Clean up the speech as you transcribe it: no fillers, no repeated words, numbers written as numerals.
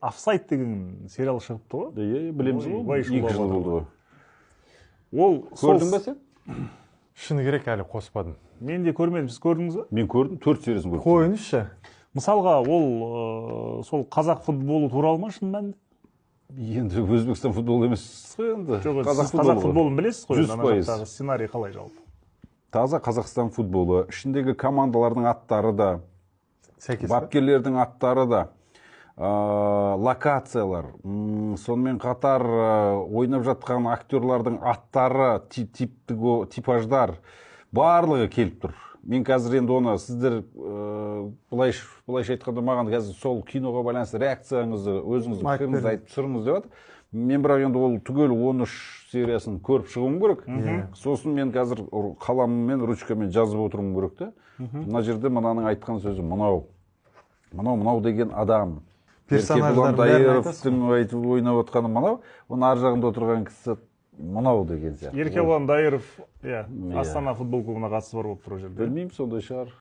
Офсайд деген сериал шығыпты ғой. Иә, білеміз ғой. 2 жыл болды ғой. Ол көрдің бе сен? Шыны керек әлі қоспадым. Мен де көрмедім, сіз көрдіңіз бе? Мен көрдім, 4 сериясын көрдім. Қойыңызшы. Мысалға, ол сол қазақ футболы туралы ма шын мәнінде? Енді Өзбекстан футболы емес қой енді. Жоқ, қазақ футболын білесіз ғой, 100%. Сценарий қалай жалпы? Таза Қазақстан футболы, ішіндегі командалардың аттары да, бапкерлердің аттары да, локациялар, сонымен қатар ойнап жатқан актерлардың аттары, типаждар, барлығы келіп тұр. Мен қазір енді оны сіздер былайша айтқанда маған қазір сол киноға байланысты реакцияңызды, өзіңіздің пікіріңізді айтып сұрыңыз деп жатыр. Мен бірақ енді ол түгел 13 сериясын көріп шығуым керек. Сосын мен қазір қаламмен, ручкамен жазып отыруым керек та. Мына жерде мынаның айтқан сөзі мынау деген адам. Персонаждардың бәрін айтасың. Айтып ойнап отқаны мынау, оның ар жағында отырған кісі мынау деген сияқты. Еркебұлан Дайыров, Астана футбол клубына қатысы бар болып тұр ол жерде. Білмеймін, сондай шығар.